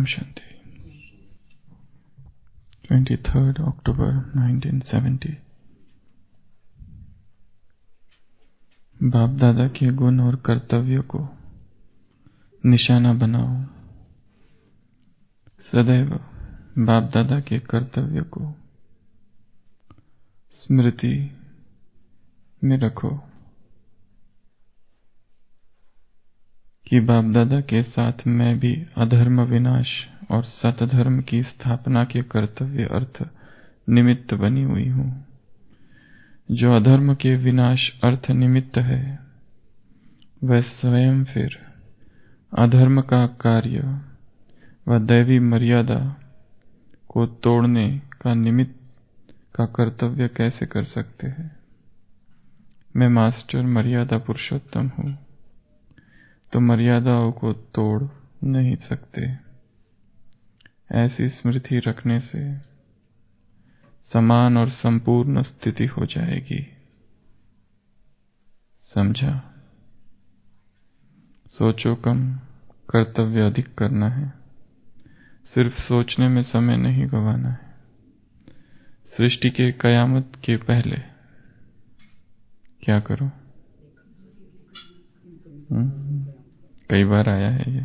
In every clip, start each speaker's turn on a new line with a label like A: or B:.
A: ओम शांति। 23 अक्टूबर 1970। बाप दादा के गुण और कर्तव्यों को निशाना बनाओ। सदैव बाप दादा के कर्तव्यों को स्मृति में रखो कि बाप दादा के साथ मैं भी अधर्म विनाश और सतधर्म की स्थापना के कर्तव्य अर्थ निमित्त बनी हुई हूँ। जो अधर्म के विनाश अर्थ निमित्त है वह स्वयं फिर अधर्म का कार्य व दैवी मर्यादा को तोड़ने का निमित्त का कर्तव्य कैसे कर सकते हैं। मैं मास्टर मर्यादा पुरुषोत्तम हूँ तो मर्यादाओं को तोड़ नहीं सकते। ऐसी स्मृति रखने से समान और संपूर्ण स्थिति हो जाएगी। समझा? सोचो कम, कर्तव्य अधिक करना है। सिर्फ सोचने में समय नहीं गंवाना है। सृष्टि के कयामत के पहले क्या करो? कई बार आया है, ये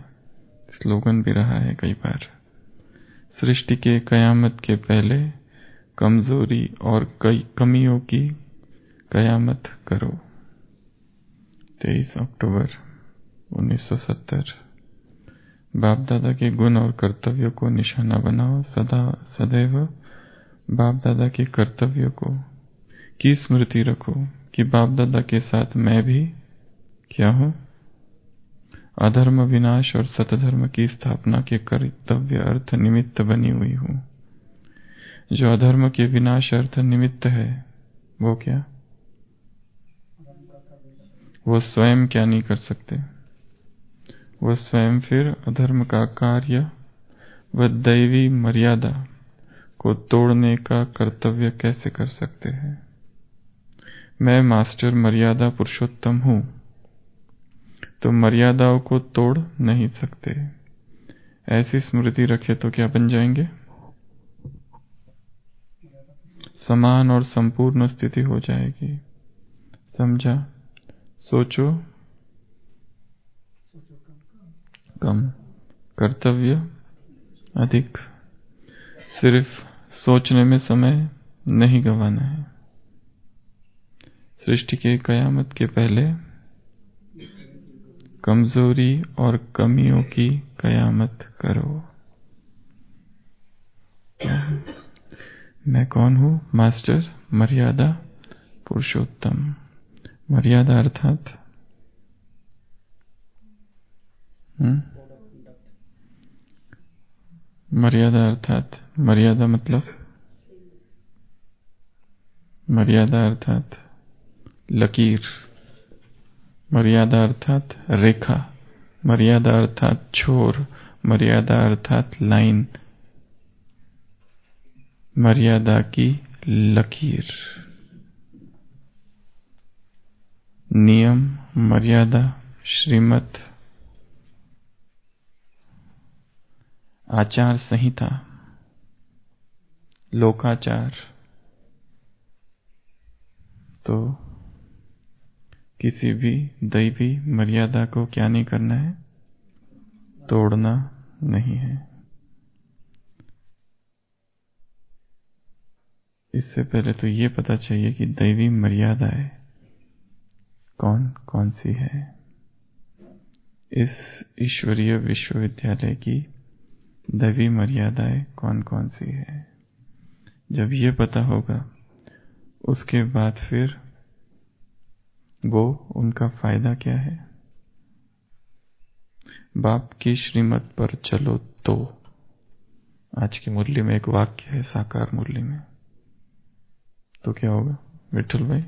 A: स्लोगन भी रहा है कई बार। सृष्टि के कयामत के पहले कमजोरी और कई कमियों की कयामत करो। 23 अक्टूबर 1970। बाप दादा के गुण और कर्तव्यों को निशाना बनाओ। सदैव बाप दादा के कर्तव्यों को की स्मृति रखो कि बाप दादा के साथ मैं भी क्या हूँ? अधर्म विनाश और सतधर्म की स्थापना के कर्तव्य अर्थ निमित्त बनी हुई हूँ। जो अधर्म के विनाश अर्थ निमित्त है वो क्या? वो स्वयं क्या नहीं कर सकते। वो स्वयं फिर अधर्म का कार्य व दैवी मर्यादा को तोड़ने का कर्तव्य कैसे कर सकते हैं। मैं मास्टर मर्यादा पुरुषोत्तम हूँ तो मर्यादाओं को तोड़ नहीं सकते। ऐसी स्मृति रखे तो क्या बन जाएंगे? समान और संपूर्ण स्थिति हो जाएगी। समझा? सोचो कम, कर्तव्य अधिक। सिर्फ सोचने में समय नहीं गंवाना है। सृष्टि के कयामत के पहले कमजोरी और कमियों की कयामत करो। मैं कौन हूँ? मास्टर मर्यादा पुरुषोत्तम। मर्यादा अर्थात मर्यादा मतलब मर्यादा अर्थात लकीर, मर्यादा अर्थात रेखा, मर्यादा अर्थात छोर, मर्यादा अर्थात लाइन, मर्यादा की लकीर। नियम, मर्यादा, श्रीमत, आचार संहिता, लोकाचार। तो किसी भी दैवी मर्यादा को क्या नहीं करना है? तोड़ना नहीं है। इससे पहले तो ये पता चाहिए कि दैवी मर्यादाएं कौन कौन सी है। इस ईश्वरीय विश्वविद्यालय की दैवी मर्यादाएं कौन कौन सी है। जब ये पता होगा उसके बाद फिर वो उनका फायदा क्या है। बाप की श्रीमत पर चलो तो आज की मुरली में एक वाक्य है, साकार मुरली में। तो क्या होगा विठल भाई?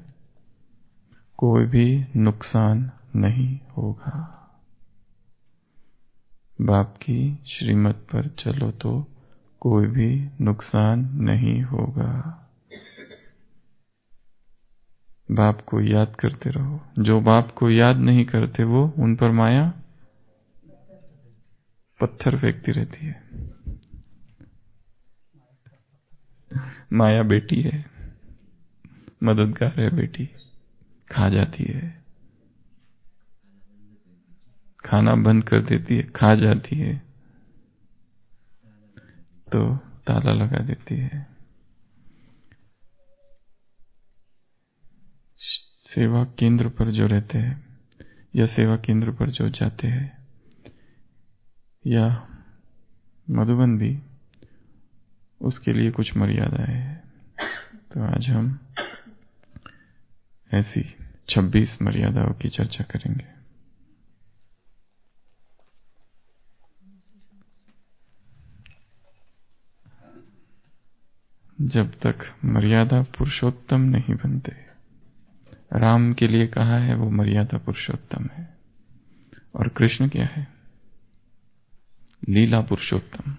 A: कोई भी नुकसान नहीं होगा। बाप की श्रीमत पर चलो तो कोई भी नुकसान नहीं होगा। बाप को याद करते रहो। जो बाप को याद नहीं करते वो उन पर माया पत्थर फेंकती रहती है। माया बेटी है, मददगार है बेटी, खा जाती है, खाना बंद कर देती है, खा जाती है तो ताला लगा देती है। सेवा केंद्र पर जो रहते हैं या सेवा केंद्र पर जो जाते हैं या मधुबन भी, उसके लिए कुछ मर्यादाएं हैं। तो आज हम ऐसी 26 मर्यादाओं की चर्चा करेंगे। जब तक मर्यादा पुरुषोत्तम नहीं बनते, राम के लिए कहा है वो मर्यादा पुरुषोत्तम है, और कृष्ण क्या है? लीला पुरुषोत्तम।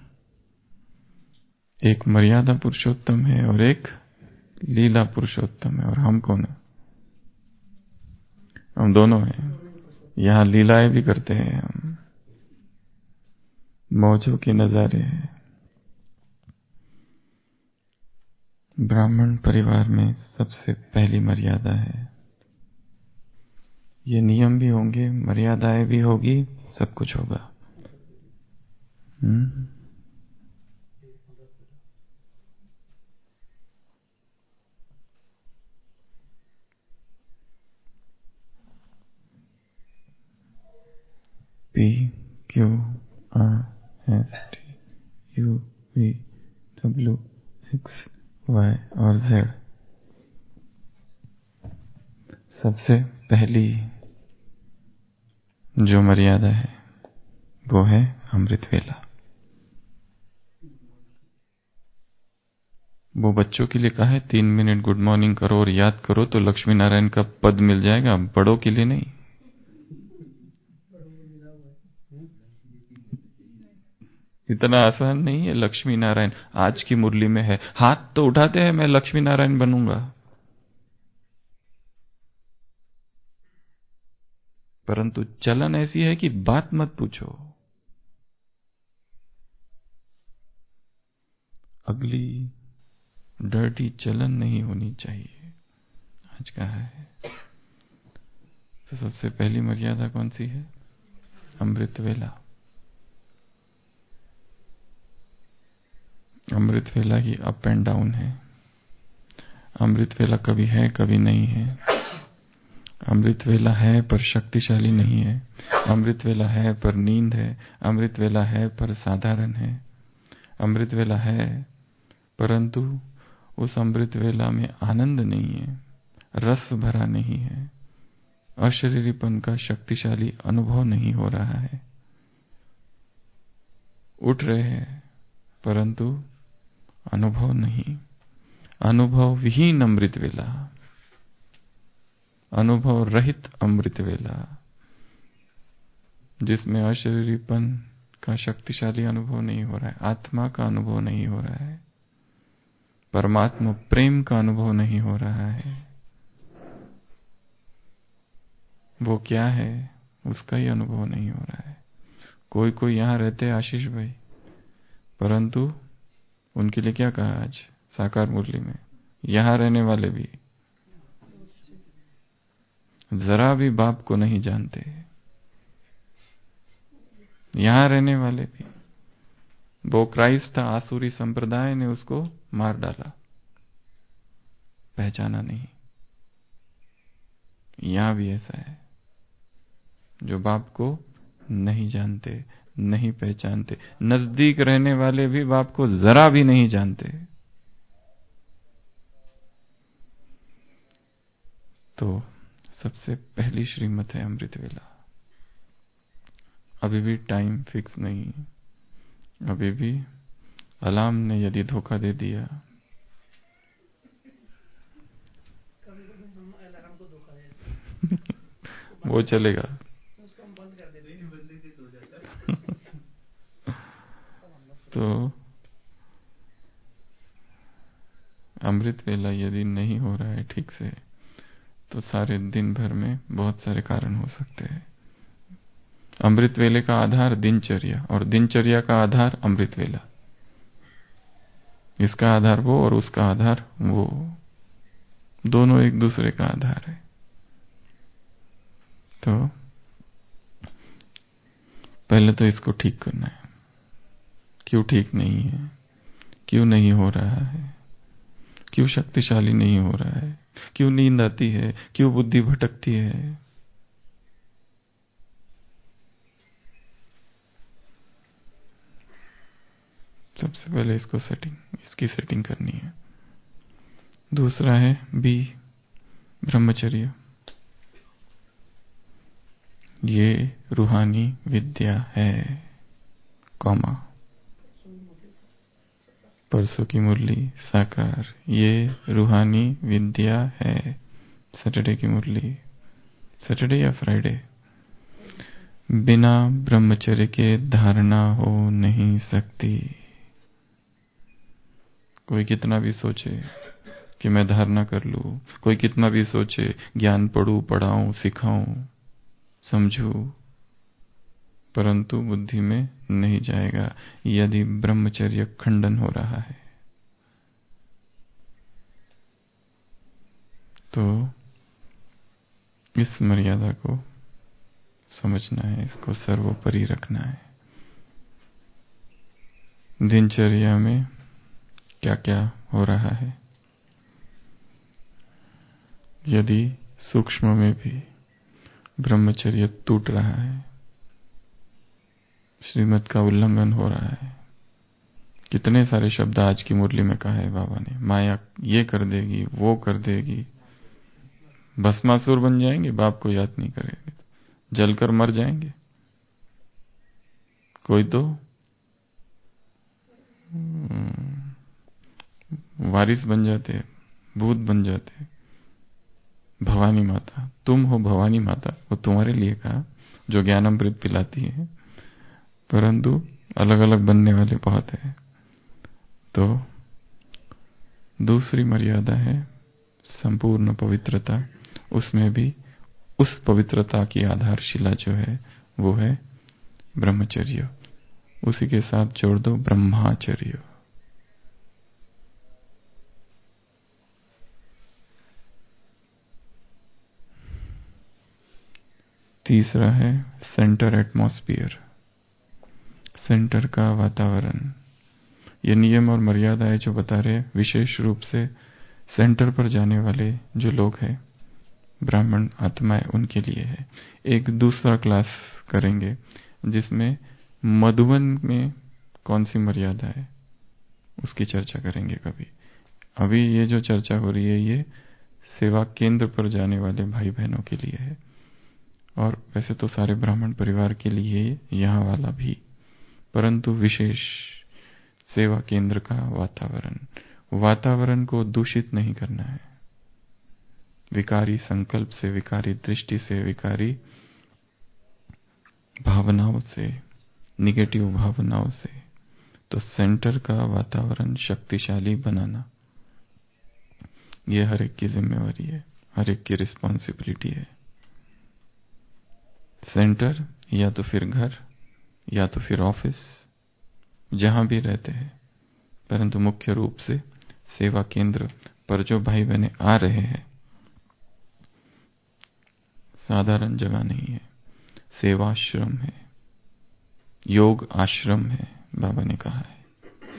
A: एक मर्यादा पुरुषोत्तम है और एक लीला पुरुषोत्तम है। और हम कौन है? हम दोनों हैं। यहां लीलाएं भी करते हैं हम, मौजों के नजारे हैं। ब्राह्मण परिवार में सबसे पहली मर्यादा है। ये नियम भी होंगे, मर्यादाएं भी होगी, सब कुछ होगा। PQRSTUVWXY और Z। सबसे पहली जो मर्यादा है वो है अमृत वेला। वो बच्चों के लिए कहा है 3 मिनट गुड मॉर्निंग करो और याद करो तो लक्ष्मी नारायण का पद मिल जाएगा, बड़ों के लिए नहीं। इतना आसान नहीं है। लक्ष्मी नारायण आज की मुरली में है, हाथ तो उठाते हैं मैं लक्ष्मी नारायण बनूंगा, परंतु चलन ऐसी है कि बात मत पूछो। अगली डर्टी चलन नहीं होनी चाहिए, आज कहा है। तो सबसे पहली मर्यादा कौन सी है? अमृत वेला। अमृत वेला ही अप एंड डाउन है। अमृत वेला कभी है कभी नहीं है। अमृत वेला है पर शक्तिशाली नहीं है। अमृत वेला है पर नींद है। अमृत वेला है पर साधारण है। अमृत वेला है परंतु उस अमृत वेला में आनंद नहीं है, रस भरा नहीं है, अशरीरीपन का शक्तिशाली अनुभव नहीं हो रहा है। उठ रहे हैं परंतु अनुभव नहीं। अनुभव विहीन अमृत वेला, अनुभव रहित अमृत वेला, जिसमें अशरीरीपन का शक्तिशाली अनुभव नहीं हो रहा है, आत्मा का अनुभव नहीं हो रहा है, परमात्मा प्रेम का अनुभव नहीं हो रहा है। वो क्या है उसका ही अनुभव नहीं हो रहा है। कोई कोई यहां रहते हैं आशीष भाई, परंतु उनके लिए क्या कहा आज साकार मुरली में? यहां रहने वाले भी जरा भी बाप को नहीं जानते। यहां रहने वाले भी, वो क्राइस्ट था, आसुरी संप्रदाय ने उसको मार डाला, पहचाना नहीं। यहां भी ऐसा है, जो बाप को नहीं जानते, नहीं पहचानते। नजदीक रहने वाले भी बाप को जरा भी नहीं जानते। तो सबसे पहली श्रीमत है अमृत वेला। अभी भी टाइम फिक्स नहीं, अभी भी अलार्म ने यदि धोखा दे दिया, वो चलेगा। तो अमृत वेला यदि नहीं हो रहा है ठीक से, तो सारे दिन भर में बहुत सारे कारण हो सकते हैं। अमृत वेले का आधार दिनचर्या, और दिनचर्या का आधार अमृत वेला। इसका आधार वो और उसका आधार वो, दोनों एक दूसरे का आधार है। तो पहले तो इसको ठीक करना है। क्यों ठीक नहीं है, क्यों नहीं हो रहा है, क्यों शक्तिशाली नहीं हो रहा है, क्यों नींद आती है, क्यों बुद्धि भटकती है। सबसे पहले इसकी सेटिंग करनी है। दूसरा है बी, ब्रह्मचर्य। ये रूहानी विद्या है, कॉमा, परसों की मुरली साकार, ये रूहानी विद्या है। सैटरडे की मुरली, सैटरडे या फ्राइडे। बिना ब्रह्मचर्य के धारणा हो नहीं सकती। कोई कितना भी सोचे कि मैं धारणा कर लूं, कोई कितना भी सोचे ज्ञान पढ़ूं, पढ़ाऊं, सिखाऊं, समझूं, परंतु बुद्धि में नहीं जाएगा यदि ब्रह्मचर्य खंडन हो रहा है। तो इस मर्यादा को समझना है, इसको सर्वोपरि रखना है। दिनचर्या में क्या क्या हो रहा है, यदि सूक्ष्म में भी ब्रह्मचर्य टूट रहा है, श्रीमत का उल्लंघन हो रहा है। कितने सारे शब्द आज की मुरली में कहा है बाबा ने, माया ये कर देगी, वो कर देगी, भस्मासुर बन जाएंगे, बाप को याद नहीं करेंगे, जलकर मर जाएंगे। कोई तो वारिस बन जाते, भूत बन जाते। भवानी माता, तुम हो भवानी माता, वो तुम्हारे लिए कहा जो ज्ञानामृत पिलाती है, परंतु अलग अलग बनने वाले बहुत है। तो दूसरी मर्यादा है संपूर्ण पवित्रता। उसमें भी उस पवित्रता की आधारशिला जो है वो है ब्रह्मचर्य। उसी के साथ जोड़ दो ब्रह्माचर्य। तीसरा है सेंटर एटमॉस्फियर, सेंटर का वातावरण। ये नियम और मर्यादाएं जो बता रहे विशेष रूप से सेंटर पर जाने वाले जो लोग हैं, ब्राह्मण आत्माएं, उनके लिए है। एक दूसरा क्लास करेंगे जिसमें मधुबन में कौन सी मर्यादा है उसकी चर्चा करेंगे कभी। अभी ये जो चर्चा हो रही है ये सेवा केंद्र पर जाने वाले भाई बहनों के लिए है, और वैसे तो सारे ब्राह्मण परिवार के लिए यहाँ वाला भी, परंतु विशेष सेवा केंद्र का वातावरण को दूषित नहीं करना है। विकारी संकल्प से, विकारी दृष्टि से, विकारी भावनाओं से, निगेटिव भावनाओं से। तो सेंटर का वातावरण शक्तिशाली बनाना ये हर एक की जिम्मेवारी है, हर एक की रिस्पॉन्सिबिलिटी है। सेंटर या तो फिर घर या तो फिर ऑफिस, जहां भी रहते हैं, परंतु मुख्य रूप से सेवा केंद्र पर जो भाई बहने आ रहे हैं, साधारण जगह नहीं है, सेवाश्रम है, योग आश्रम है। बाबा ने कहा है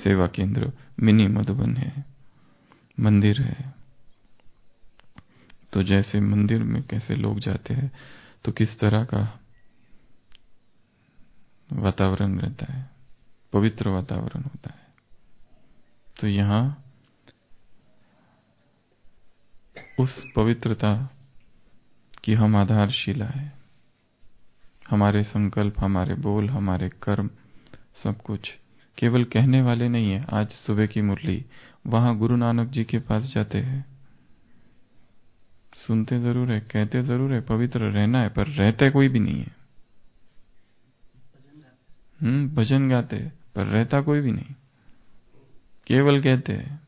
A: सेवा केंद्र मिनी मधुबन है, मंदिर है। तो जैसे मंदिर में कैसे लोग जाते हैं तो किस तरह का वातावरण रहता है, पवित्र वातावरण होता है। तो यहां उस पवित्रता की हम आधारशिला है। हमारे संकल्प, हमारे बोल, हमारे कर्म, सब कुछ केवल कहने वाले नहीं है। आज सुबह की मुरली, वहां गुरु नानक जी के पास जाते हैं, सुनते जरूर है, कहते जरूर है पवित्र रहना है, पर रहते कोई भी नहीं है। भजन गाते पर रहता कोई भी नहीं, केवल कहते हैं।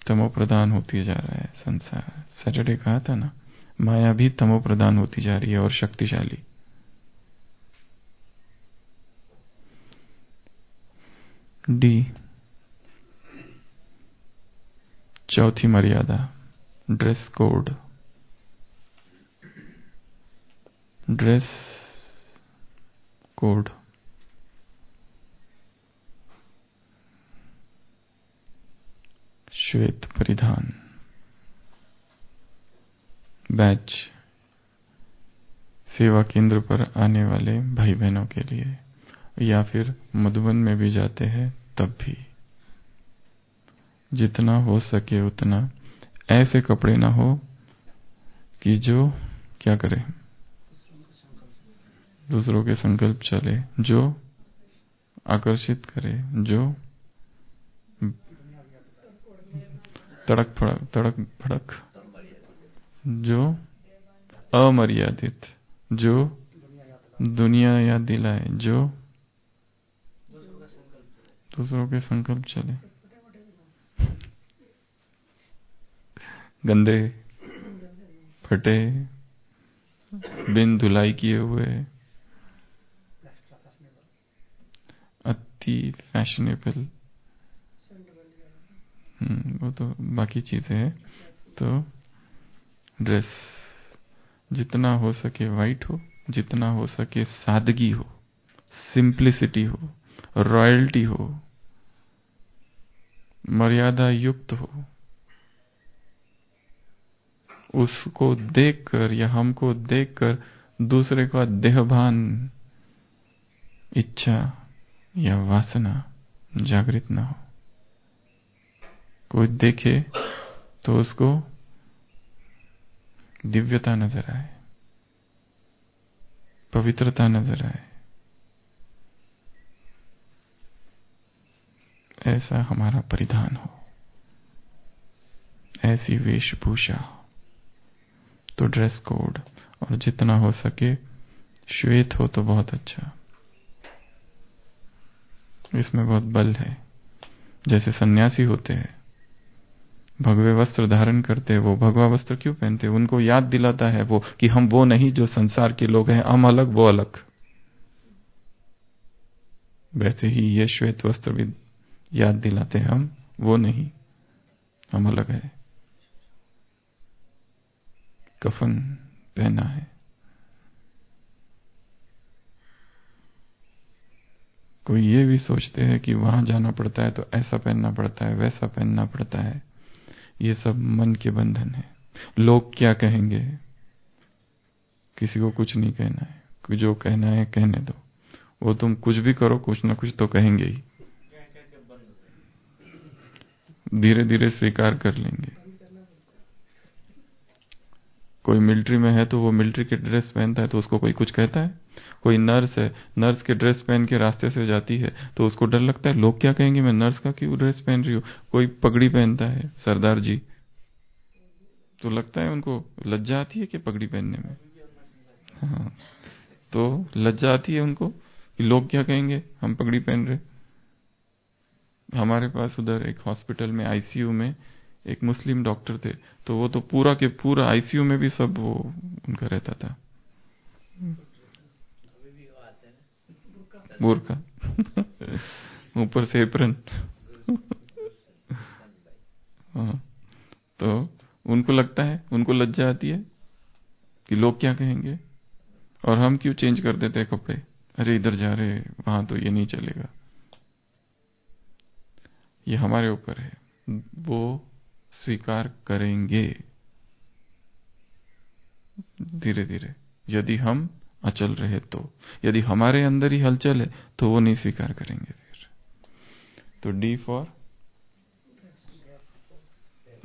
A: तमो प्रधान होती जा रहा है संसार। सैटरडे कहा था ना, माया भी तमो प्रदान होती जा रही है और शक्तिशाली। डी, चौथी मर्यादा, ड्रेस कोड। ड्रेस कोड श्वेत परिधान। बैच सेवा केंद्र पर आने वाले भाई बहनों के लिए, या फिर मधुबन में भी जाते हैं तब भी जितना हो सके उतना ऐसे कपड़े ना हो कि जो क्या करे, दूसरों के संकल्प चले, जो आकर्षित करे, जो तड़क फड़क, जो अमर्यादित, जो दुनिया याद दिलाए, जो दूसरों के संकल्प चले, गंदे, फटे, बिन धुलाई किए हुए, अति फैशनेबल, वो तो बाकी चीजें है। तो ड्रेस जितना हो सके वाइट हो, जितना हो सके सादगी हो, सिंप्लिसिटी हो, रॉयल्टी हो, मर्यादा युक्त हो। उसको देखकर या हमको देखकर दूसरे का देहभान, इच्छा या वासना जागृत ना हो। कोई देखे तो उसको दिव्यता नजर आए, पवित्रता नजर आए। ऐसा हमारा परिधान हो, ऐसी वेशभूषा। तो ड्रेस कोड, और जितना हो सके श्वेत हो तो बहुत अच्छा। इसमें बहुत बल है। जैसे सन्यासी होते हैं, भगवे वस्त्र धारण करते हैं, वो भगवा वस्त्र क्यों पहनते हैं? उनको याद दिलाता है वो कि हम वो नहीं जो संसार के लोग हैं, हम अलग वो अलग। वैसे ही ये श्वेत वस्त्र भी याद दिलाते हैं हम वो नहीं, हम अलग है। कफन पहना है। कोई ये भी सोचते हैं कि वहां जाना पड़ता है तो ऐसा पहनना पड़ता है, वैसा पहनना पड़ता है। ये सब मन के बंधन है। लोग क्या कहेंगे, किसी को कुछ नहीं कहना है, कि जो कहना है कहने दो। वो तुम कुछ भी करो, कुछ ना कुछ तो कहेंगे ही, धीरे धीरे स्वीकार कर लेंगे। कोई मिलिट्री में है तो वो मिलिट्री के ड्रेस पहनता है तो उसको कोई कुछ कहता है? कोई नर्स है, नर्स के ड्रेस पहन के रास्ते से जाती है तो उसको डर लगता है लोग क्या कहेंगे, मैं नर्स का क्यों ड्रेस पहन रही हूँ। कोई पगड़ी पहनता है, सरदार जी, तो लगता है उनको लज्जा आती है कि पगड़ी पहनने में। हाँ, तो लज्जा आती है उनको कि लोग क्या कहेंगे, हम पगड़ी पहन रहे। हमारे पास उधर एक हॉस्पिटल में आईसीयू में एक मुस्लिम डॉक्टर थे, तो वो तो पूरा के पूरा आईसीयू में भी सब वो उनका रहता था बुर्का ऊपर से एप्रन। हाँ, तो उनको लगता है, उनको लज्जा आती है कि लोग क्या कहेंगे। और हम क्यों चेंज कर देते हैं कपड़े, अरे इधर जा रहे, वहां तो ये नहीं चलेगा। ये हमारे ऊपर है, वो स्वीकार करेंगे धीरे धीरे, यदि हम अचल रहे तो। यदि हमारे अंदर ही हलचल है तो वो नहीं स्वीकार करेंगे फिर। तो डी फॉर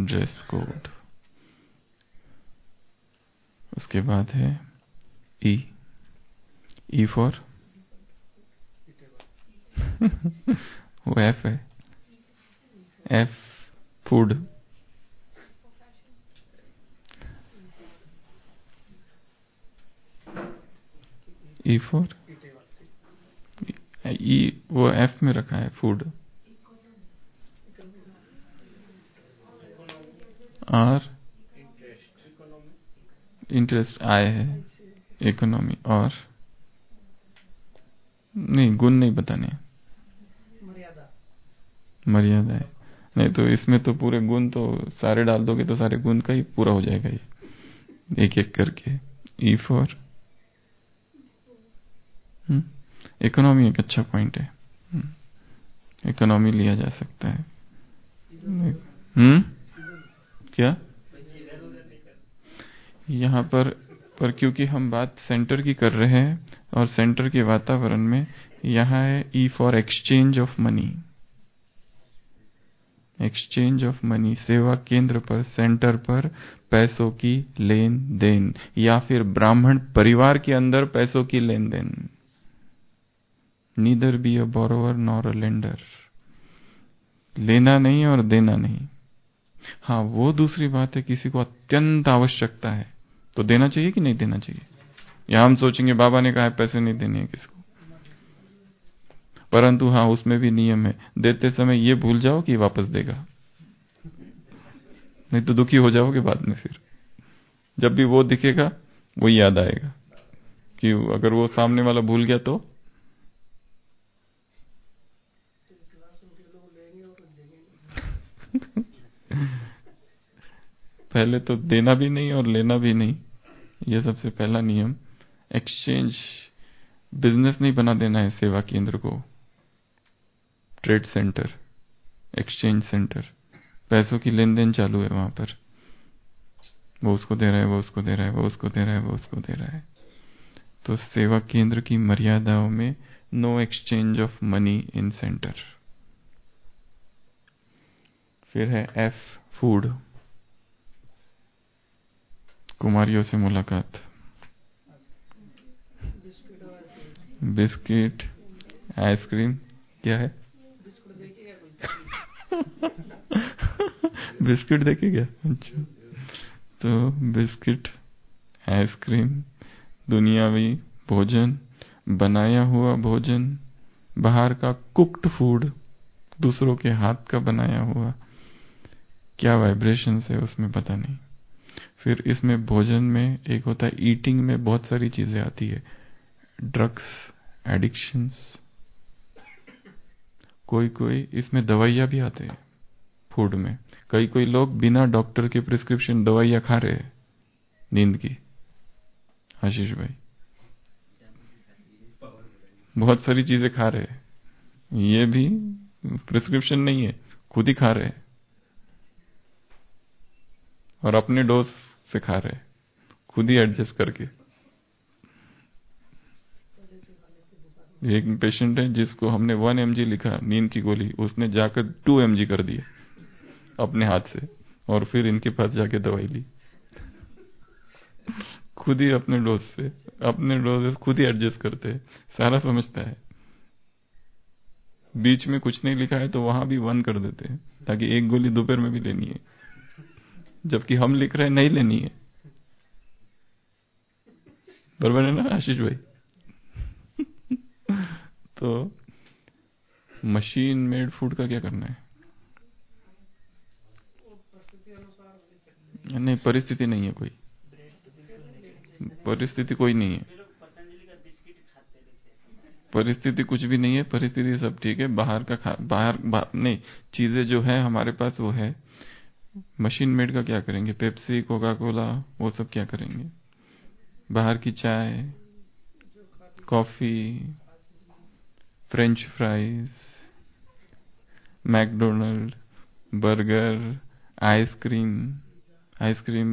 A: ड्रेस कोड। उसके बाद है ई, ई फॉर वो एफ है, एफ फूड। ई फॉर, ई वो एफ में रखा है फूड। आर इंटरेस्ट आय है, इकोनॉमी और नहीं, गुण नहीं बताने, मर्यादा है। नहीं तो इसमें तो पूरे गुण तो सारे डाल दोगे तो सारे गुण का ही पूरा हो जाएगा ये, एक एक करके। ई फॉर इकोनॉमी एक अच्छा पॉइंट है, इकोनॉमी लिया जा सकता है। क्या यहाँ पर क्योंकि हम बात सेंटर की कर रहे हैं और सेंटर के वातावरण में यहाँ है ई for exchange of money. Exchange of money, सेवा केंद्र पर, सेंटर पर पैसों की लेन देन, या फिर ब्राह्मण परिवार के अंदर पैसों की लेन देन। Neither be a borrower nor a lender, लेना नहीं और देना नहीं। हाँ, वो दूसरी बात है, किसी को अत्यंत आवश्यकता है तो देना चाहिए कि नहीं देना चाहिए। या हम सोचेंगे बाबा ने कहा है पैसे नहीं देने हैं किसको, परंतु हाँ उसमें भी नियम है, देते समय ये भूल जाओ कि वापस देगा, नहीं तो दुखी हो जाओगे बाद में। फिर जब भी वो दिखेगा वो याद आएगा कि अगर वो सामने वाला भूल गया तो पहले तो देना भी नहीं और लेना भी नहीं, ये सबसे पहला नियम। एक्सचेंज, बिजनेस नहीं बना देना है सेवा केंद्र को, ट्रेड सेंटर, एक्सचेंज सेंटर, पैसों की लेन देन चालू है वहां पर, वो उसको दे रहा है, वो उसको दे रहा है, वो उसको दे रहा है, वो उसको दे रहा है। तो सेवा केंद्र की मर्यादाओं में no exchange of money in centre. फिर है एफ, फूड, कुमारियों से मुलाकात, बिस्किट, आइसक्रीम, क्या है बिस्किट देखे क्या? अच्छा, तो बिस्किट, आइसक्रीम, दुनियावी भोजन, बनाया हुआ भोजन, बाहर का कुक्ड फूड, दूसरों के हाथ का बनाया हुआ, क्या वाइब्रेशन है उसमें पता नहीं। फिर इसमें भोजन में एक होता है, ईटिंग में बहुत सारी चीजें आती है, ड्रग्स, एडिक्शंस, कोई इसमें दवाइयां भी आते हैं फूड में। कई लोग बिना डॉक्टर के प्रिस्क्रिप्शन दवाइयां खा रहे हैं नींद की। आशीष भाई बहुत सारी चीजें खा रहे हैं, ये भी प्रिस्क्रिप्शन नहीं है, खुद ही खा रहे हैं और अपने डोज से खा रहे हैं, खुद ही एडजस्ट करके। एक पेशेंट है जिसको हमने 1 mg लिखा नींद की गोली, उसने जाकर 2 mg कर दिए अपने हाथ से, और फिर इनके पास जाके दवाई ली खुद ही अपने डोज से, अपने डोज खुद ही एडजस्ट करते हैं, सारा समझता है। बीच में कुछ नहीं लिखा है तो वहां भी 1 कर देते हैं ताकि एक गोली दोपहर में भी लेनी है, जबकि हम लिख रहे हैं नहीं लेनी है। बराबर है ना आशीष भाई? तो मशीन मेड फूड का क्या करना है? नहीं, परिस्थिति नहीं है, कोई परिस्थिति कोई नहीं है, परिस्थिति कुछ भी नहीं है, परिस्थिति सब ठीक है। बाहर का बाहर नहीं, चीजें जो है हमारे पास वो है। मशीन मेड का क्या करेंगे? पेप्सी, कोका कोला, वो सब क्या करेंगे? बाहर की चाय, coffee, French fries, McDonald, burger, ice cream,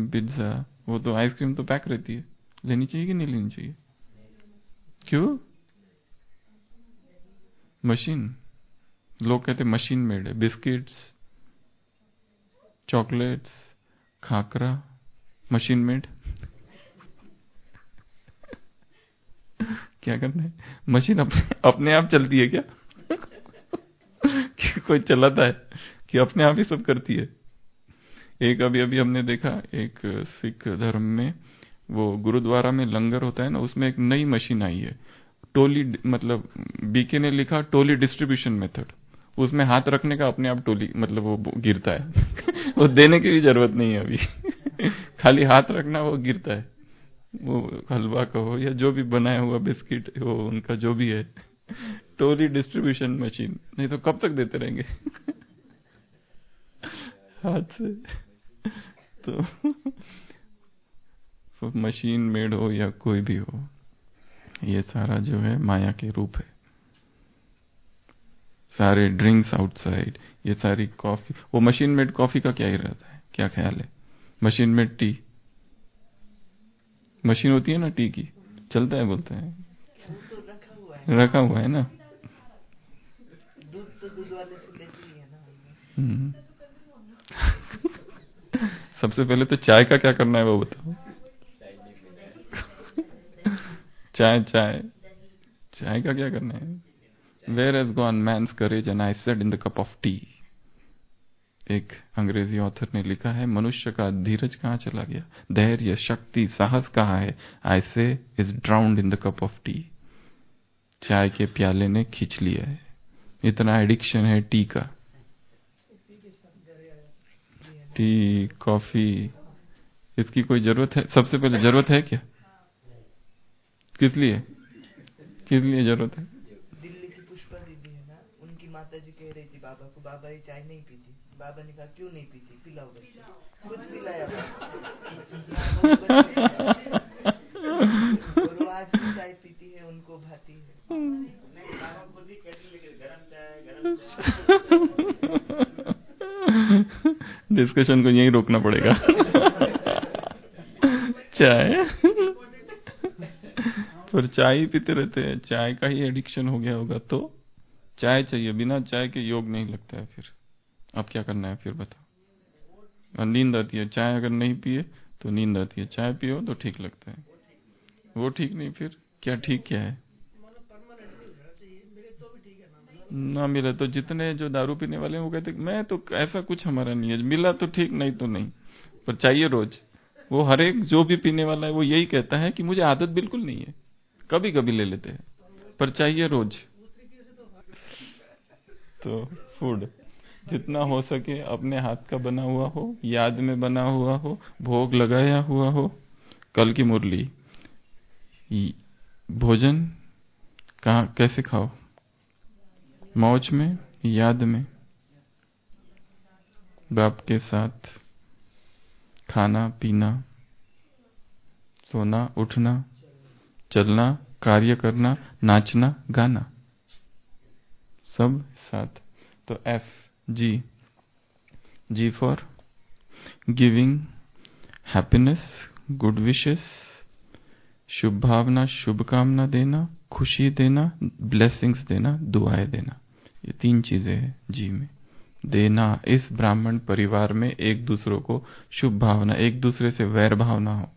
A: pizza, वो तो आइसक्रीम तो पैक रहती है, लेनी चाहिए कि नहीं लेनी चाहिए? क्यों? मशीन, लोग कहते मशीन मेड है। Biscuits, chocolates, khakhra, machine made. क्या करना है? मशीन अपने आप चलती है क्या? कि कोई चलाता है कि अपने आप ही सब करती है? एक अभी हमने देखा, एक सिख धर्म में वो गुरुद्वारा में लंगर होता है ना, उसमें एक नई मशीन आई है, टोली, मतलब बीके ने लिखा टोली डिस्ट्रीब्यूशन मेथड। उसमें हाथ रखने का अपने आप टोली, मतलब वो गिरता है वो देने की भी जरूरत नहीं है अभी खाली हाथ रखना, वो गिरता है। वो हलवा कहो या जो भी बनाया हुआ बिस्किट वो उनका जो भी है, टोली डिस्ट्रीब्यूशन मशीन, नहीं तो कब तक देते रहेंगे हाथ से। तो मशीन मेड हो या कोई भी हो, ये सारा जो है माया के रूप है। सारे ड्रिंक्स आउटसाइड, ये सारी कॉफी, वो मशीन मेड कॉफी का क्या ही रहता है, क्या ख्याल है? मशीन मेड टी, मशीन होती है ना टी की, चलता है बोलते हैं, रखा हुआ है ना,
B: दूध तो दूध वाले से लेती है ना।
A: सबसे पहले तो चाय का क्या करना है वो बताओ। चाय चाय चाय का क्या करना है? Where has gone man's courage and I said in the cup of tea। एक अंग्रेजी ऑथर ने लिखा है, मनुष्य का धीरज कहाँ चला गया, धैर्य, शक्ति, साहस कहाँ है? I say is drowned in the cup of tea। चाय के प्याले ने खींच लिया है, इतना एडिक्शन है टी का। टी कॉफी, इसकी कोई जरूरत है? सबसे पहले जरूरत है क्या? किस लिए जरूरत है?
B: दिल्ली की पुष्पा दीदी है ना, उनकी माता जी कह रही थी बाबा को, बाबा ये चाय नहीं पीती। बाबा ने कहा क्यों नहीं पीती, पिलाओ बच्चे, खुद पिलाया और वो आज भी चाय पीती है, उनको भाती है।
A: डिस्कशन को यहीं रोकना पड़ेगा। चाय पर चाय ही पीते रहते हैं, चाय का ही एडिक्शन हो गया होगा। तो चाय चाहिए, बिना चाय के योग नहीं लगता है। फिर अब क्या करना है फिर बताओ? नींद आती है, चाय अगर नहीं पिए तो नींद आती है, चाय पियो तो ठीक लगता है। वो ठीक नहीं, फिर क्या ठीक क्या है? ना मिले तो जितने जो दारू पीने वाले हैं वो कहते मैं तो ऐसा कुछ हमारा नहीं है, मिला तो ठीक, नहीं तो नहीं, पर चाहिए रोज। वो हर एक जो भी पीने वाला है वो यही कहता है कि मुझे आदत बिल्कुल नहीं है, कभी कभी ले लेते हैं पर चाहिए रोज। तो फूड जितना हो सके अपने हाथ का बना हुआ हो, याद में बना हुआ हो, भोग लगाया हुआ हो। कल की मुरली, भोजन कहाँ कैसे खाओ? मौज में, याद में, बाप के साथ खाना पीना, सोना उठना, चलना, कार्य करना, नाचना गाना, सब साथ। तो F, G for giving happiness, good wishes, शुभ भावना, शुभकामना देना, खुशी देना, ब्लेसिंग्स देना, दुआएं देना। ये 3 चीजें हैं जी में। देना, इस ब्राह्मण परिवार में एक दूसरों को शुभ भावना, एक दूसरे से वैर भावना हो,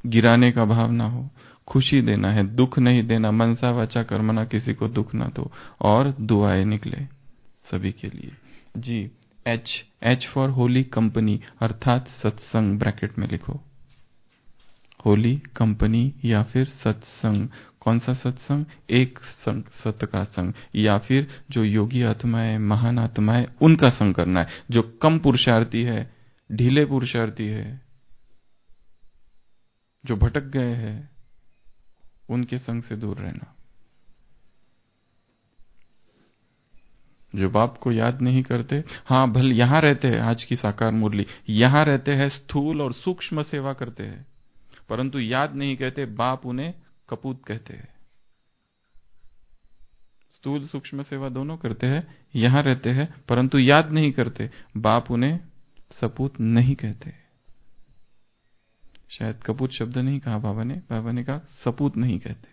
A: गिराने का भाव ना हो। खुशी देना है, दुख नहीं देना, मनसा वाचा कर्मणा, किसी को दुख ना दो। और दुआएं निकले सभी के लिए। जी, एच फॉर होली कंपनी, अर्थात सत्संग, ब्रैकेट में लिखो होली कंपनी या फिर सत्संग। कौन सा सत्संग? एक संग, सत्य का संग, या फिर जो योगी आत्माएं, महान आत्माएं, उनका संग करना है। जो कम पुरुषार्थी है, ढीले पुरुषार्थी है, जो भटक गए हैं, उनके संग से दूर रहना। जो बाप को याद नहीं करते, हाँ भले यहां रहते हैं, आज की साकार मुरली, यहां रहते हैं, स्थूल और सूक्ष्म सेवा करते हैं, परंतु याद नहीं कहते, बाप उन्हें कपूत कहते हैं। स्थूल सूक्ष्म सेवा दोनों करते हैं, यहां रहते हैं, परंतु याद नहीं करते, बाप उन्हें सपूत नहीं कहते। शायद कपूत शब्द नहीं कहा बाबा ने कहा सपूत नहीं कहते,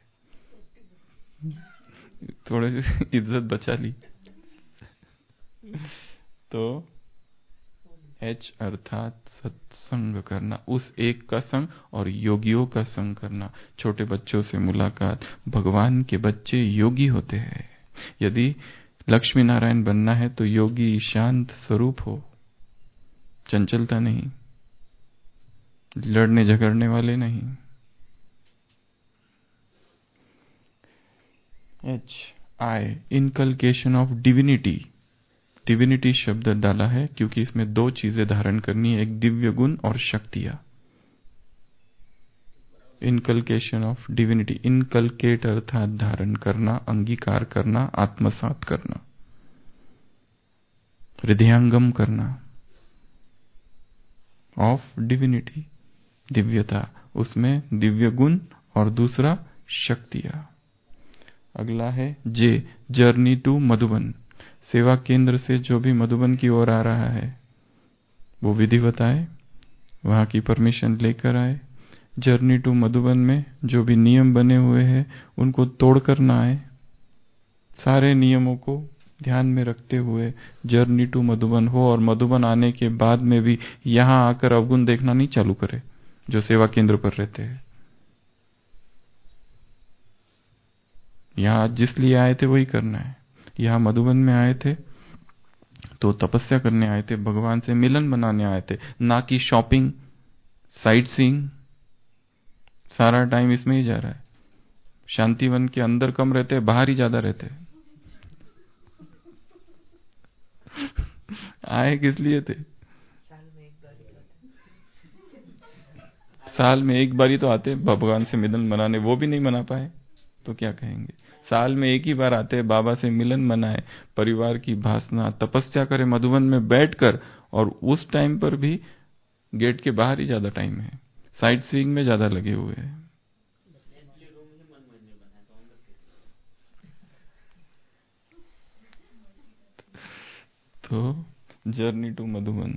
A: थोड़े से इज्जत बचा ली। तो एच अर्थात सत्संग करना, उस एक का संग और योगियों का संग करना। छोटे बच्चों से मुलाकात, भगवान के बच्चे योगी होते हैं। यदि लक्ष्मी नारायण बनना है तो योगी शांत स्वरूप हो, चंचलता नहीं, लड़ने झगड़ने वाले नहीं। H I, inculcation of divinity. Divinity शब्द डाला है क्योंकि इसमें 2 चीजें धारण करनी है, एक दिव्य गुण और शक्तियां। Inculcation of divinity. इनकलकेट अर्थात धारण करना, अंगीकार करना, आत्मसात करना, हृदयंगम करना, ऑफ डिविनिटी, दिव्यता, उसमें दिव्य गुण, और दूसरा शक्तियां। अगला है जे, जर्नी टू मधुबन। सेवा केंद्र से जो भी मधुबन की ओर आ रहा है वो विधि बताए, वहां की परमिशन लेकर आए। जर्नी टू मधुबन में जो भी नियम बने हुए हैं उनको तोड़कर ना आए, सारे नियमों को ध्यान में रखते हुए जर्नी टू मधुबन हो, और मधुबन आने के बाद में भी यहां आकर अवगुण देखना नहीं चालू करे जो सेवा केंद्र पर रहते हैं। यहां जिस लिए आए थे वही करना है। यहां मधुबन में आए थे तो तपस्या करने आए थे, भगवान से मिलन बनाने आए थे, ना कि शॉपिंग, साइट सीइंग। सारा टाइम इसमें ही जा रहा है। शांतिवन के अंदर कम रहते हैं, बाहर ही ज्यादा रहते हैं। आए किस लिए थे? साल में एक बार ही तो आते भगवान से मिलन मनाने, वो भी नहीं मना पाए तो क्या कहेंगे। साल में एक ही बार आते हैं, बाबा से मिलन मनाए, परिवार की भासना, तपस्या करे मधुबन में बैठकर, और उस टाइम पर भी गेट के बाहर ही ज्यादा टाइम है, साइट सीइंग में ज्यादा लगे हुए हैं। तो जर्नी टू मधुबन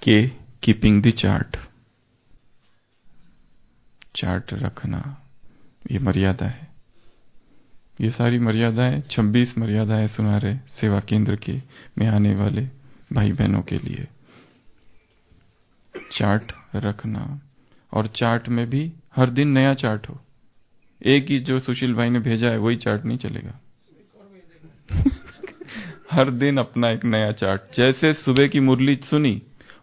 A: के कीपिंग द चार्ट, चार्ट रखना, ये मर्यादा है। ये सारी मर्यादाएं 26 मर्यादाएं सुना रहे सेवा केंद्र के में आने वाले भाई बहनों के लिए। चार्ट रखना, और चार्ट में भी हर दिन नया चार्ट हो। एक ही जो सुशील भाई ने भेजा है वही चार्ट नहीं चलेगा। हर दिन अपना एक नया चार्ट। जैसे सुबह की मुरली सुनी,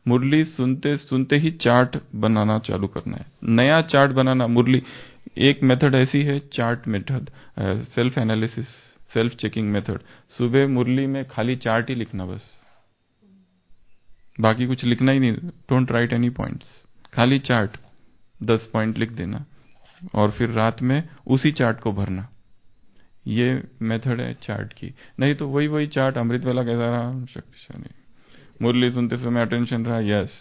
A: मुरली सुनते सुनते ही चार्ट बनाना चालू करना है, नया चार्ट बनाना। मुरली एक मेथड ऐसी है, chart method, self analysis, self checking method. सुबह मुरली में खाली चार्ट ही लिखना, बस बाकी कुछ लिखना ही नहीं। डोंट राइट एनी पॉइंट्स, खाली चार्ट 10 पॉइंट लिख देना, और फिर रात में उसी चार्ट को भरना। ये मेथड है चार्ट की। नहीं तो वही चार्ट अमृत वाला कैसा रहा, शक्तिशाली। मुरली सुनते समय अटेंशन रहा, यस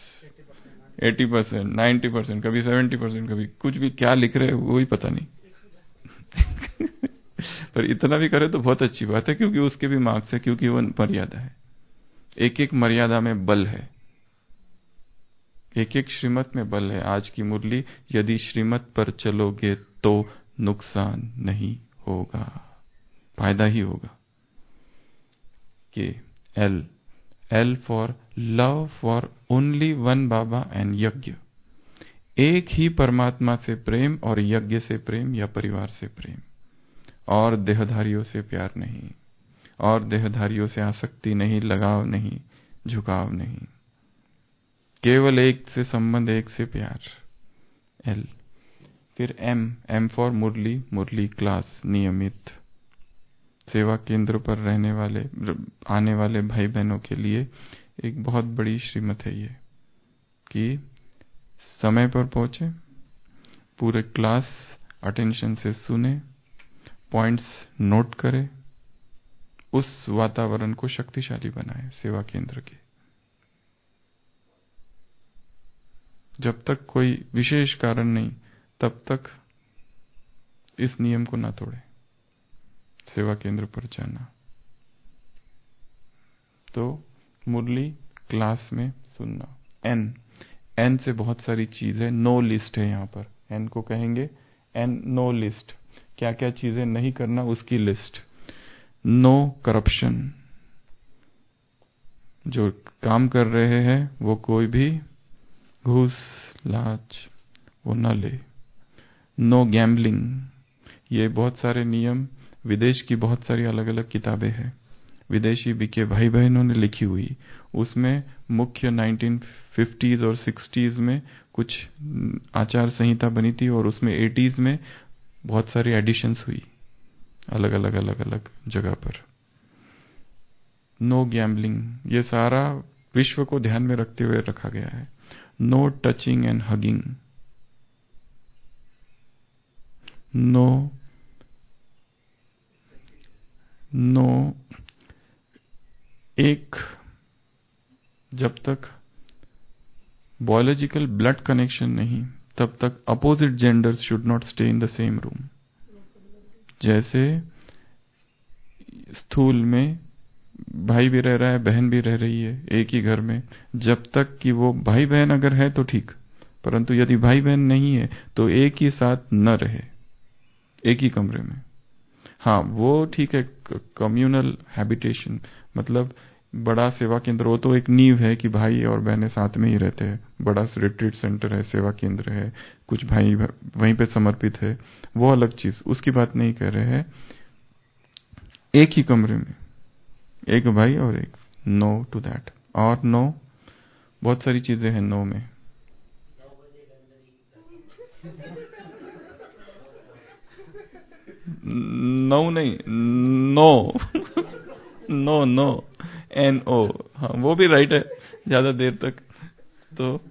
A: 80%, 90%, कभी 70%, कभी कुछ भी क्या लिख रहे वो ही पता नहीं। पर इतना भी करे तो बहुत अच्छी बात है, क्योंकि उसके भी मार्क्स है, क्योंकि वो मर्यादा है। एक एक मर्यादा में बल है, एक एक श्रीमत में बल है। आज की मुरली, यदि श्रीमत पर चलोगे तो नुकसान नहीं होगा, फायदा ही होगा। के L for love for only one Baba and यज्ञ। एक ही परमात्मा से प्रेम, और यज्ञ से प्रेम या परिवार से प्रेम, और देहधारियों से प्यार नहीं, और देहधारियों से आसक्ति नहीं, लगाव नहीं, झुकाव नहीं। केवल एक से संबंध, एक से प्यार। एल। फिर M for Murli, Murli class, नियमित। सेवा केंद्र पर रहने वाले, आने वाले भाई बहनों के लिए एक बहुत बड़ी श्रीमत है ये, कि समय पर पहुंचे, पूरे क्लास अटेंशन से सुने, पॉइंट्स नोट करें, उस वातावरण को शक्तिशाली बनाए सेवा केंद्र के। जब तक कोई विशेष कारण नहीं, तब तक इस नियम को ना तोड़े, सेवा केंद्र पर जाना। तो मुरली क्लास में सुनना। एन से बहुत सारी चीजें, नो लिस्ट है यहाँ पर। एन को कहेंगे एन नो लिस्ट, क्या क्या चीजें नहीं करना उसकी लिस्ट। नो करप्शन, जो काम कर रहे हैं वो कोई भी घूस लाच वो न ले। नो गैम्बलिंग, ये बहुत सारे नियम, विदेश की बहुत सारी अलग अलग किताबें हैं, विदेशी बीके भाई बहनों ने लिखी हुई। उसमें मुख्य 1950s और 60s में कुछ आचार संहिता बनी थी, और उसमें 80s में बहुत सारी एडिशंस हुई अलग अलग जगह पर। नो गैम्बलिंग, ये सारा विश्व को ध्यान में रखते हुए रखा गया है। no touching and hugging, no एक जब तक बायोलॉजिकल ब्लड कनेक्शन नहीं तब तक opposite genders should not stay in the same room. जैसे स्थूल में भाई भी रह रहा है, बहन भी रह रही है एक ही घर में, जब तक कि वो भाई बहन अगर है तो ठीक, परंतु यदि भाई बहन नहीं है तो एक ही साथ न रहे एक ही कमरे में। हाँ वो ठीक है, कम्युनल हैबिटेशन मतलब बड़ा सेवा केंद्र, वो तो एक नींव है कि भाई और बहनें साथ में ही रहते हैं, बड़ा रिट्रीट सेंटर है, सेवा केंद्र है, कुछ भाई वहीं पे समर्पित है, वो अलग चीज, उसकी बात नहीं कर रहे हैं। एक ही कमरे में एक भाई और एक, नो टू दैट। और नो बहुत सारी चीजें हैं नो में। नो नहीं, नो नो नो NO, हाँ वो भी राइट है ज्यादा देर तक। तो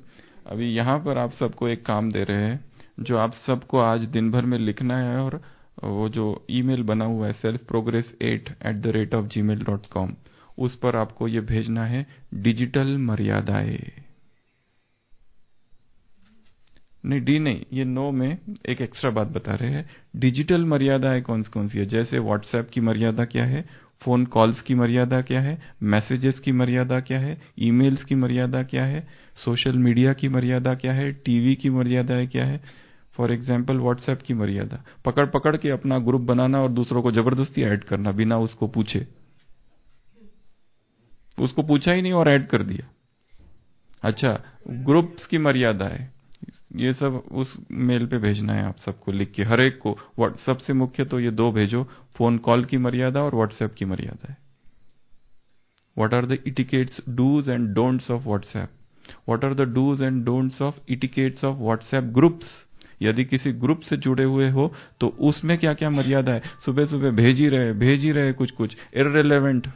A: अभी यहां पर आप सबको एक काम दे रहे हैं जो आप सबको आज दिन भर में लिखना है, और वो जो ईमेल बना हुआ है selfprogress8@gmail.com, उस पर आपको ये भेजना है डिजिटल मर्यादाएं। नहीं डी नहीं, ये नो में एक एक्स्ट्रा बात बता रहे हैं। डिजिटल मर्यादाएं कौन सी है? जैसे व्हाट्सएप की मर्यादा क्या है, फोन कॉल्स की मर्यादा क्या है, मैसेजेस की मर्यादा क्या है, ईमेल्स की मर्यादा क्या है, सोशल मीडिया की मर्यादा क्या है, टीवी की मर्यादा क्या है। फॉर एग्जाम्पल व्हाट्सएप की मर्यादा, पकड़ पकड़ के अपना ग्रुप बनाना और दूसरों को जबरदस्ती ऐड करना बिना उसको पूछे, उसको पूछा ही नहीं और ऐड कर दिया। अच्छा, ग्रुप्स की मर्यादा है, ये सब उस मेल पे भेजना है आप सबको लिख के, हर एक को। सबसे मुख्य तो ये दो भेजो, फोन कॉल की मर्यादा और व्हाट्सएप की मर्यादा है। What are the etiquettes, dos and don'ts of WhatsApp? What are the dos and don'ts of etiquettes of WhatsApp groups? यदि किसी ग्रुप से जुड़े हुए हो तो उसमें क्या क्या मर्यादा है? सुबह सुबह भेज ही रहे कुछ कुछ इररिलेवेंट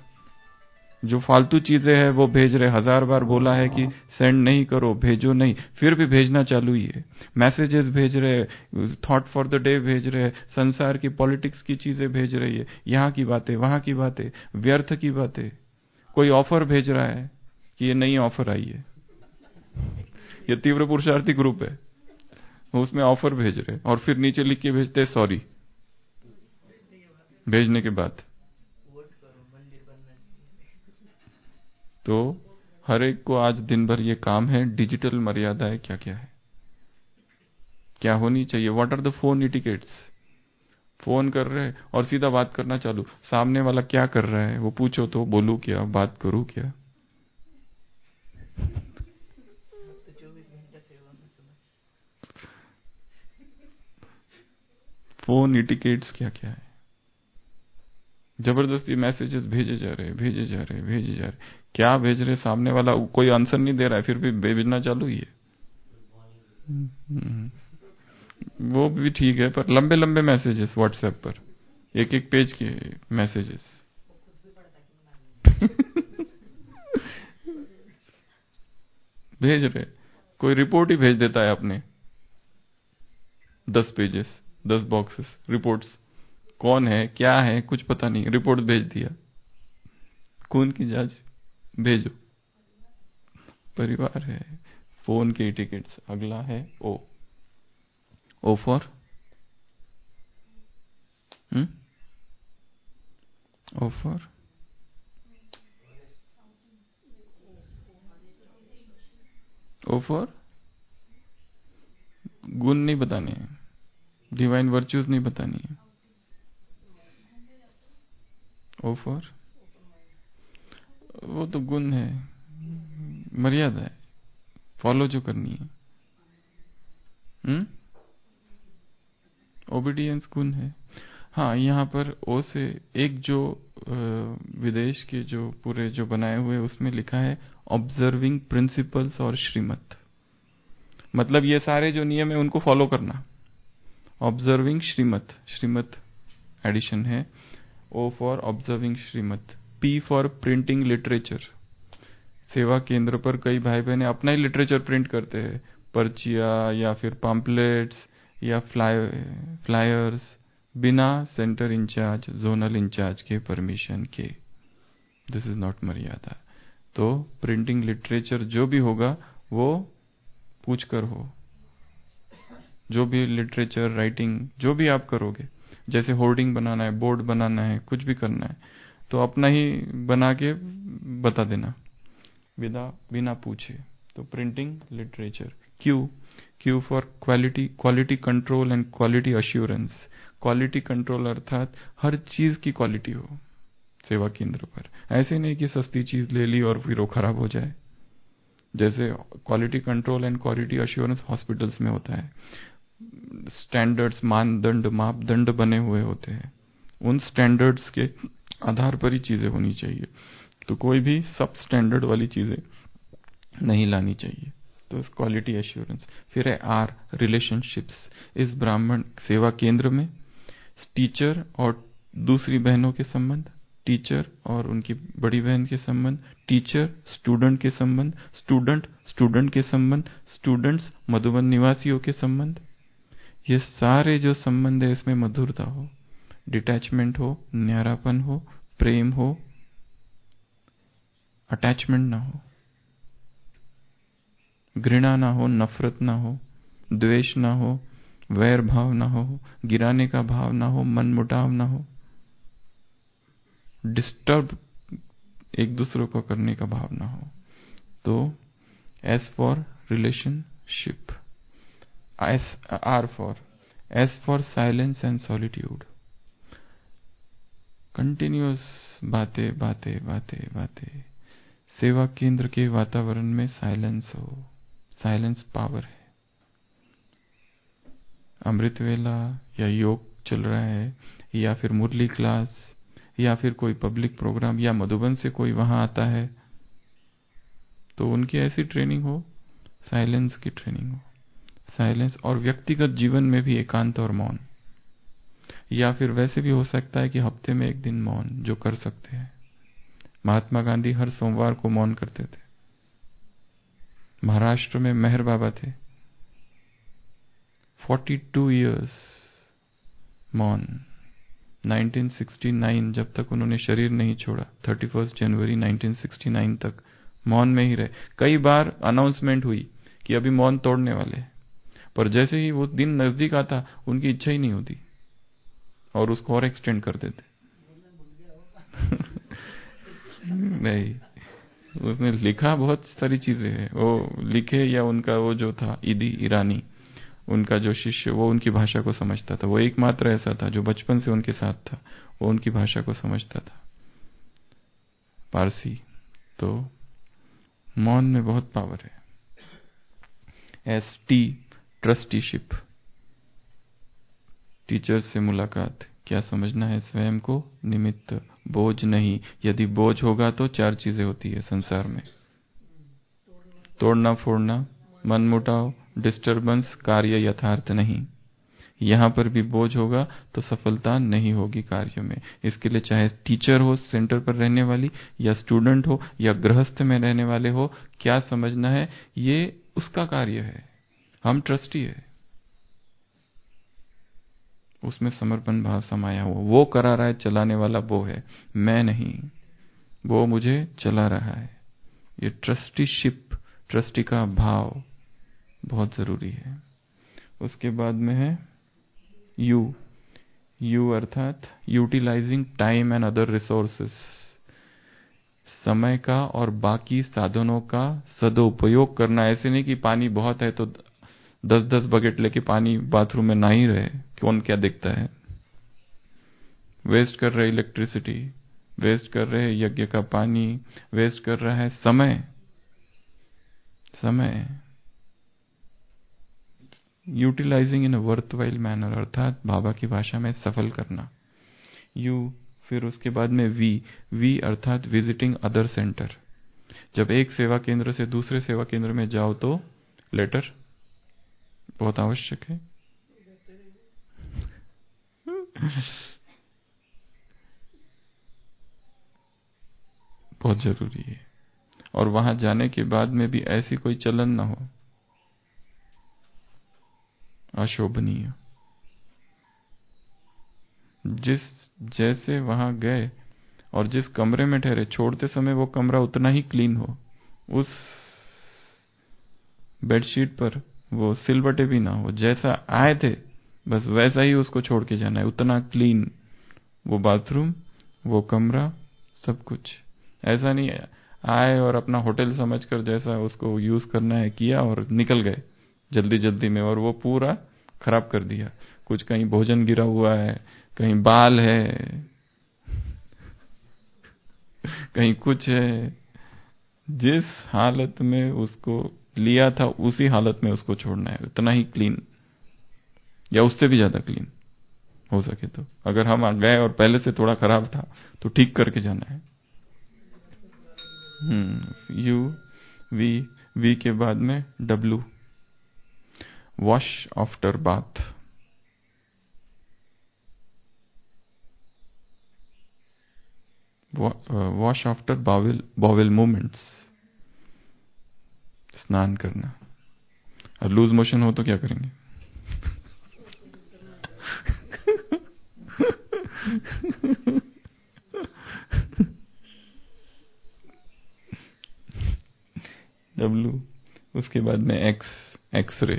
A: जो फालतू चीजें हैं वो भेज रहे। 1000 बार बोला है कि सेंड नहीं करो, भेजो नहीं, फिर भी भेजना चालू ही है। मैसेजेस भेज रहे, थॉट फॉर द डे भेज रहे, संसार की पॉलिटिक्स की चीजें भेज रही है, यहाँ की बातें वहां की बातें, व्यर्थ की बातें। कोई ऑफर भेज रहा है कि ये नई ऑफर आई है, ये तीव्र पुरुषार्थी ग्रुप है, उसमें ऑफर भेज रहे और फिर नीचे लिख के भेजते सॉरी भेजने के बाद। तो हर एक को आज दिन भर ये काम है, डिजिटल मर्यादाएं क्या क्या है, क्या होनी चाहिए। What are the phone etiquettes? Phone कर रहे हैं और सीधा बात करना चालू, सामने वाला क्या कर रहा है वो पूछो तो बोलूं क्या, बात करूं क्या? फोन इटिकेट्स क्या क्या है? जबरदस्ती मैसेजेस भेजे जा रहे, क्या भेज रहे? सामने वाला कोई आंसर नहीं दे रहा है फिर भी भेजना चालू ही है। वो भी ठीक है, पर लंबे लंबे मैसेजेस व्हाट्सएप पर, एक एक पेज के मैसेजेस भेज रहे। कोई रिपोर्ट ही भेज देता है अपने 10 पेजेस, 10 बॉक्सेस रिपोर्ट्स, कौन है क्या है कुछ पता नहीं, रिपोर्ट भेज दिया, खून की जांच भेजो। परिवार है, फोन के टिकट्स। अगला है ओ फॉर गुण नहीं बताने हैं, डिवाइन वर्च्यूज नहीं बतानी है। ओ फॉर वो तो गुण है, मर्यादा है, फॉलो जो करनी है। ओबीडियंस गुण है। हाँ, यहाँ पर ओ से एक जो विदेश के जो पूरे जो बनाए हुए उसमें लिखा है ऑब्जर्विंग प्रिंसिपल्स और श्रीमत, मतलब ये सारे जो नियम है उनको फॉलो करना। ऑब्जर्विंग श्रीमत एडिशन है। ओ फॉर ऑब्जर्विंग श्रीमत, पी फॉर प्रिंटिंग लिटरेचर, सेवा केंद्र पर कई भाई बहनें अपना ही लिटरेचर प्रिंट करते हैं, पर्चिया या फिर पम्पलेट्स या फ्लायर्स, बिना सेंटर इंचार्ज, जोनल इंचार्ज के परमिशन के। दिस इज नॉट मर्यादा। तो प्रिंटिंग लिटरेचर जो भी होगा वो पूछ कर हो। जो भी लिटरेचर राइटिंग जो भी आप करोगे, जैसे होर्डिंग बनाना है, बोर्ड बनाना है, कुछ भी करना है, तो अपना ही बना के बता देना बिना पूछे। तो printing literature. Q for quality control and quality assurance. Quality control अर्थात हर चीज की क्वालिटी हो सेवा केंद्र पर। ऐसे नहीं कि सस्ती चीज ले ली और फिर वो खराब हो जाए। जैसे quality control and quality assurance hospitals में होता है, स्टैंडर्ड्स, मापदंड बने हुए होते हैं, उन स्टैंडर्ड्स के आधार पर ही चीजें होनी चाहिए। तो कोई भी सब स्टैंडर्ड वाली चीजें नहीं लानी चाहिए। तो क्वालिटी एश्योरेंस। फिर है आर, रिलेशनशिप्स। इस ब्राह्मण सेवा केंद्र में टीचर और दूसरी बहनों के संबंध, टीचर और उनकी बड़ी बहन के संबंध, टीचर स्टूडेंट के संबंध, स्टूडेंट के संबंध, स्टूडेंट्स मधुबन निवासियों के संबंध, ये सारे जो संबंध है इसमें मधुरता हो, डिटैचमेंट हो, न्यारापन हो, प्रेम हो, अटैचमेंट ना हो, घृणा ना हो, नफरत ना हो, द्वेष ना हो, वैर भाव ना हो, गिराने का भाव ना हो, मन मुटाव ना हो, डिस्टर्ब एक दूसरे को करने का भाव ना हो। तो S for relationship, S for silence and solitude. Continuous बातें बातें बातें बातें। सेवा केंद्र के वातावरण में साइलेंस हो, साइलेंस पावर है। अमृत वेला या योग चल रहा है, या फिर मुरली क्लास, या फिर कोई पब्लिक प्रोग्राम, या मधुबन से कोई वहां आता है, तो उनकी ऐसी ट्रेनिंग हो, साइलेंस की ट्रेनिंग हो। साइलेंस, और व्यक्तिगत जीवन में भी एकांत और मौन, या फिर वैसे भी हो सकता है कि हफ्ते में एक दिन मौन जो कर सकते हैं। महात्मा गांधी हर सोमवार को मौन करते थे। महाराष्ट्र में मेहर बाबा थे, 42 इयर्स मौन। 1969 जब तक उन्होंने शरीर नहीं छोड़ा, 31 जनवरी 1969 तक मौन में ही रहे। कई बार अनाउंसमेंट हुई कि अभी मौन तोड़ने वाले हैं, पर जैसे ही वो दिन नजदीक आता उनकी इच्छा ही नहीं होती और उसको और एक्सटेंड कर देते। नहीं, उसने लिखा बहुत सारी चीजें हैं, वो लिखे, या उनका वो जो था ईदी ईरानी, उनका जो शिष्य, वो उनकी भाषा को समझता था। वो एकमात्र ऐसा था जो बचपन से उनके साथ था, वो उनकी भाषा को समझता था, पारसी। तो मौन में बहुत पावर है। S T, trusteeship. टीचर से मुलाकात, क्या समझना है स्वयं को निमित्त, बोझ नहीं। यदि बोझ होगा तो चार चीजें होती है संसार में, तोड़ना फोड़ना, मनमुटाव, डिस्टर्बेंस, कार्य यथार्थ नहीं। यहां पर भी बोझ होगा तो सफलता नहीं होगी कार्य में। इसके लिए चाहे टीचर हो सेंटर पर रहने वाली, या स्टूडेंट हो, या गृहस्थ में रहने वाले हो, क्या समझना है, ये उसका कार्य है। हम ट्रस्टी है, उसमें समर्पण भाव समाया हुआ। वो करा रहा है, चलाने वाला वो है, मैं नहीं, वो मुझे चला रहा है। ये ट्रस्टीशिप, ट्रस्टी का भाव बहुत जरूरी है। उसके बाद में है यू अर्थात utilising time and other resources. समय का और बाकी साधनों का सदुपयोग करना। ऐसे नहीं कि पानी बहुत है तो 10-10 बकेट लेके पानी बाथरूम में ना ही रहे, कौन क्या देखता है। वेस्ट कर रहे इलेक्ट्रिसिटी, वेस्ट कर रहे यज्ञ का पानी, वेस्ट कर रहा है समय। यूटिलाइजिंग इन अ वर्थवाइल मैनर अर्थात बाबा की भाषा में सफल करना। फिर उसके बाद में वी अर्थात विजिटिंग अदर सेंटर। जब एक सेवा केंद्र से दूसरे सेवा केंद्र में जाओ तो लेटर बहुत आवश्यक है। बहुत जरूरी है। और वहां जाने के बाद में भी ऐसी कोई चलन ना हो, अशोभनीय। जिस जैसे वहां गए और जिस कमरे में ठहरे, छोड़ते समय वो कमरा उतना ही क्लीन हो, उस बेडशीट पर वो सिलवटे भी ना हो, जैसा आए थे बस वैसा ही उसको छोड़ के जाना है, उतना क्लीन वो बाथरूम, वो कमरा, सब कुछ। ऐसा नहीं आए और अपना होटल समझकर जैसा उसको यूज करना है किया और निकल गए जल्दी जल्दी में, और वो पूरा खराब कर दिया। कुछ कहीं भोजन गिरा हुआ है, कहीं बाल है, कहीं कुछ है। जिस हालत में उसको लिया था उसी हालत में उसको छोड़ना है, उतना ही क्लीन या उससे भी ज्यादा क्लीन हो सके तो। अगर हम गए और पहले से थोड़ा खराब था तो ठीक करके जाना है। यू वी के बाद में W, wash after bath. Wash after bowel movements, स्नान करना। और लूज मोशन हो तो क्या करेंगे? डब्लू, उसके बाद में x ray.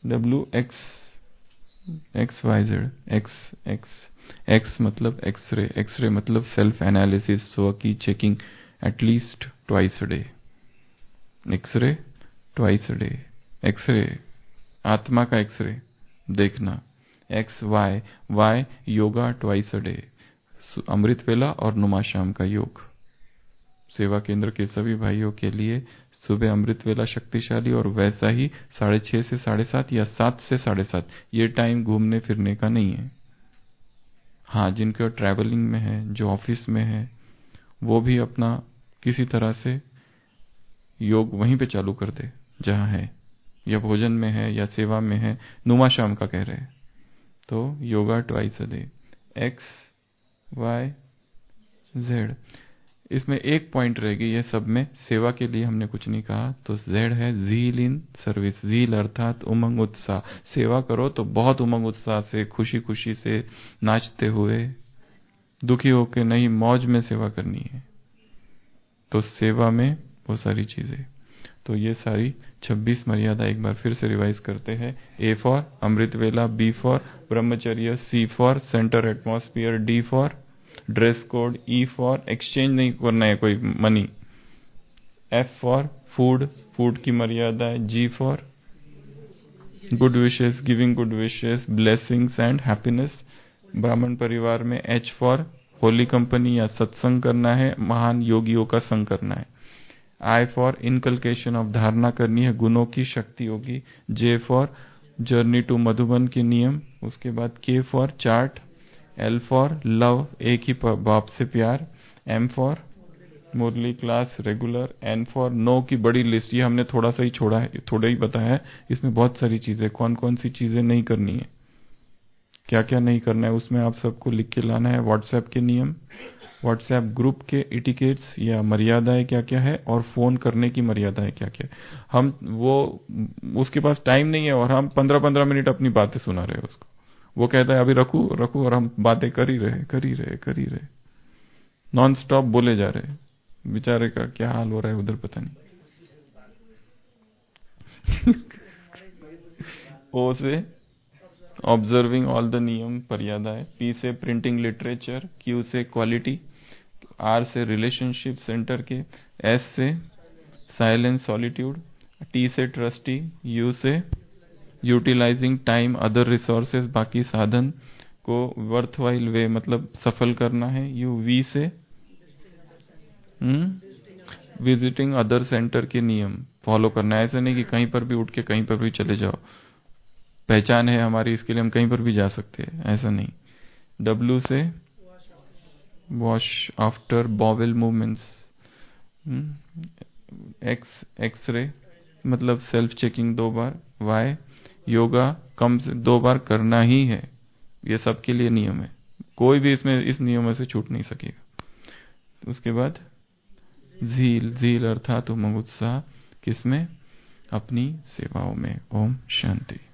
A: W X Y Z, X मतलब एक्सरे, एक्सरे मतलब सेल्फ एनालिसिस, स्व की checking at least twice a day. X ray twice a day, x ray आत्मा का एक्सरे देखना। X Y yoga twice a day, अमृत वेला और नुमाशाम का योग। सेवा केंद्र के सभी भाइयों के लिए सुबह अमृत वेला शक्तिशाली, और वैसा ही 6:30 से 7:30 या 7 से 7:30, ये टाइम घूमने फिरने का नहीं है। हाँ, जिनका ट्रैवलिंग में है, जो ऑफिस में है, वो भी अपना किसी तरह से योग वहीं पे चालू कर दे जहां है, या भोजन में है या सेवा में है। नुमा शाम का कह रहे हैं तो yoga twice a day, X Y Z. इसमें एक पॉइंट रहेगी, ये सब में सेवा के लिए हमने कुछ नहीं कहा, तो जेड है जील इन सर्विस। जील अर्थात उमंग उत्साह। सेवा करो तो बहुत उमंग उत्साह से, खुशी खुशी से, नाचते हुए, दुखी होके नहीं, मौज में सेवा करनी है। तो सेवा में वो सारी चीजें, तो ये सारी 26 मर्यादा एक बार फिर से रिवाइज करते हैं। ए फॉर अमृत वेला, B for brahmacharya, C for centre atmosphere, D for dress code, E for exchange नहीं करना है कोई money, F for food, food की मर्यादा है, G for good wishes, giving good wishes, blessings and happiness ब्राह्मण परिवार में, एच फॉर होली कंपनी या सत्संग करना है, महान योगियों का संग करना है, आई फॉर इनकलकेशन ऑफ धारणा करनी है, गुणों की शक्ति होगी, J for journey to Madhuban के नियम, उसके बाद K for chart, L for love एक ही बाप से प्यार, M for Murli class regular, N for no की बड़ी लिस्ट। ये हमने थोड़ा सा ही छोड़ा है, थोड़ा ही बताया है, इसमें बहुत सारी चीजें, कौन कौन सी चीजें नहीं करनी है, क्या क्या नहीं करना है, उसमें आप सबको लिख के लाना है। व्हाट्सएप के नियम, व्हाट्सएप ग्रुप के इटिकेट्स या मर्यादाएं क्या क्या है, और फोन करने की मर्यादाएं क्या क्या है। हम वो उसके पास टाइम नहीं है और हम 15-15 मिनट अपनी बातें सुना रहे हैं उसको, वो कहता है अभी रखू रखू, और हम बातें कर ही रहे, नॉन स्टॉप बोले जा रहे। बेचारे का क्या हाल हो रहा है उधर पता नहीं। ओ से ऑब्जर्विंग ऑल द नियम मर्यादा है, पी से प्रिंटिंग लिटरेचर, क्यू से क्वालिटी, आर से रिलेशनशिप सेंटर के, एस से साइलेंस सॉलिट्यूड, टी से ट्रस्टी, यू से यूटिलाइजिंग टाइम अदर रिसोर्सेज, बाकी साधन को वर्थवाइल वे मतलब सफल करना है, यू वी से विजिटिंग अदर सेंटर के नियम फॉलो करना है। ऐसे नहीं कि कहीं पर भी उठ के कहीं पर भी चले जाओ, पहचान है हमारी इसके लिए हम कहीं पर भी जा सकते हैं, ऐसा नहीं। डब्ल्यू से wash after bowel movements, X ray मतलब सेल्फ चेकिंग 2 बार, वाई योगा कम से 2 बार करना ही है, ये सबके लिए नियम है, कोई भी इसमें इस नियमों से छूट नहीं सकेगा। उसके बाद झील अर्थात उमंग उत्साह किसमें? अपनी सेवाओं में। ओम शांति।